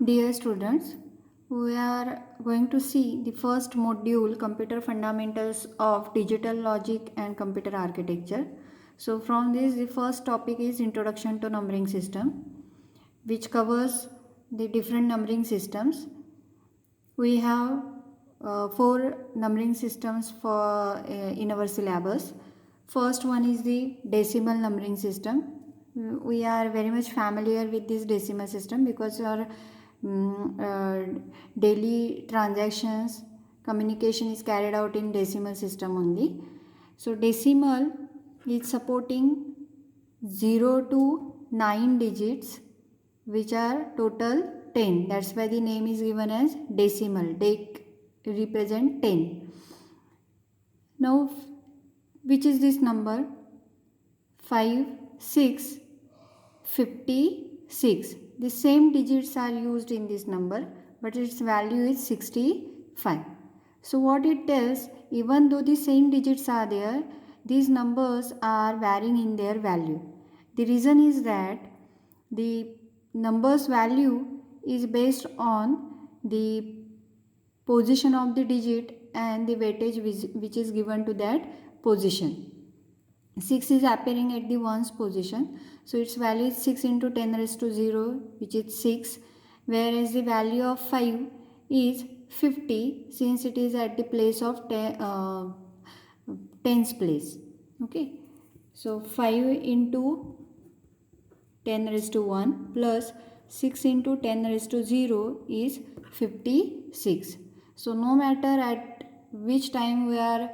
Dear students, we are going to see the first module, Computer Fundamentals of Digital Logic and Computer Architecture. So from this, the first topic is Introduction to Numbering System, which covers the different numbering systems. We have four numbering systems for in our syllabus. First one is the decimal numbering system. We are very much familiar with this decimal system because our daily transactions communication is carried out in decimal system only. So decimal is supporting 0 to 9 digits which are total 10. That's why the name is given as decimal. They represent 10. Now which is this number? 5, 6, 56. The same digits are used in this number, but its value is 65. So what it tells, even though the same digits are there, these numbers are varying in their value. The reason is that the number's value is based on the position of the digit and the weightage which is given to that position. 6 is appearing at the ones position, so its value is 6 into 10 raised to 0, which is 6, whereas the value of 5 is 50 since it is at the place of tens place. Okay, so 5 into 10 raised to 1 plus 6 into 10 raised to 0 is 56. So no matter at which time we are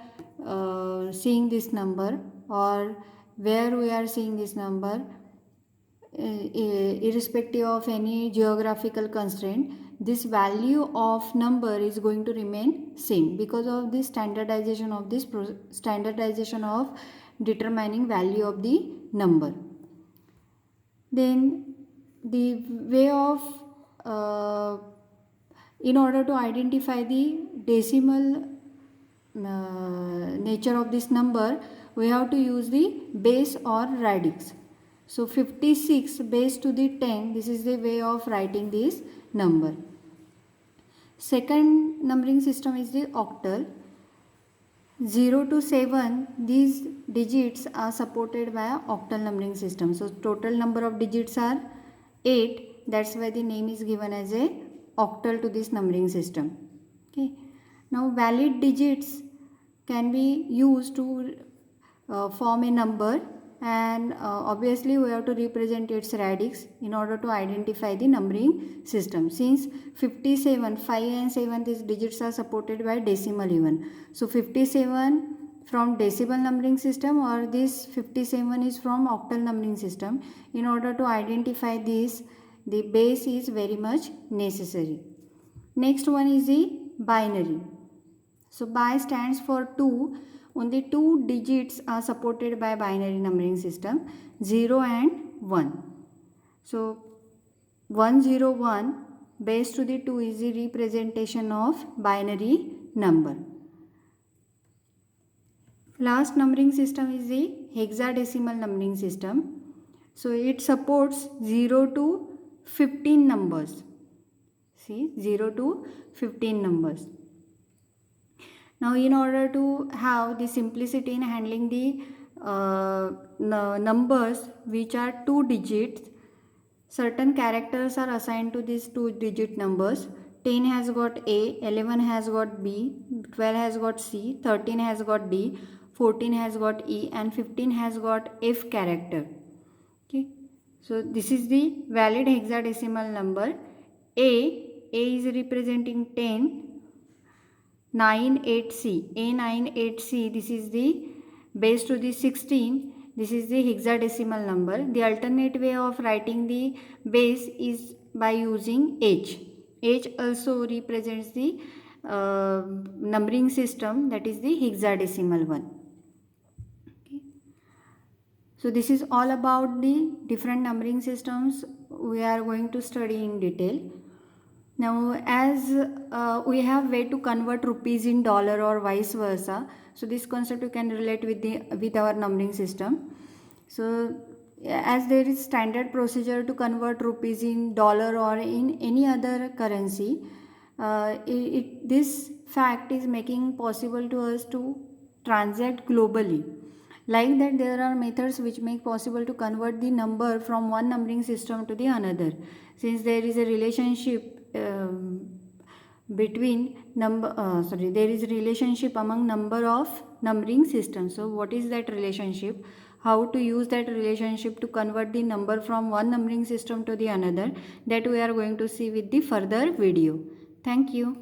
seeing this number or where we are seeing this number, irrespective of any geographical constraint, this value of number is going to remain same because of this standardization of determining value of the number. Then the way of in order to identify the decimal nature of this number, we have to use the base or radix. So 56 base to the 10, this is the way of writing this number. Second numbering system is the octal. 0 to 7, these digits are supported by a octal numbering system. So total number of digits are 8. That's why the name is given as a octal to this numbering system. Okay. Now valid digits can be used to form a number, and obviously we have to represent its radix in order to identify the numbering system. Since 57, 5 and 7, these digits are supported by decimal even. So 57 from decimal numbering system or this 57 is from octal numbering system. In order to identify this, the base is very much necessary. Next one is the binary. So bi stands for 2. Only 2 digits are supported by binary numbering system, 0 and 1. So 101 base to the 2 is the representation of binary number. Last numbering system is the hexadecimal numbering system. So it supports 0 to 15 numbers. See, 0 to 15 numbers. Now in order to have the simplicity in handling the numbers which are 2 digits, certain characters are assigned to these 2 digit numbers. 10 has got A, 11 has got B, 12 has got C, 13 has got D, 14 has got E, and 15 has got F character. Okay, so this is the valid hexadecimal number. A is representing 10, 98C, A98C, this is the base to the 16, this is the hexadecimal number. The alternate way of writing the base is by using H. H also represents the numbering system, that is the hexadecimal one. Okay. So this is all about the different numbering systems we are going to study in detail. Now as we have way to convert rupees in dollar or vice versa, so this concept you can relate with our numbering system. So as there is standard procedure to convert rupees in dollar or in any other currency, this fact is making possible to us to transact globally. Like that, there are methods which make possible to convert the number from one numbering system to the another. Since there is a relationship there is a relationship among number of numbering systems. So what is that relationship? How to use that relationship to convert the number from one numbering system to the another, that we are going to see with the further video. Thank you.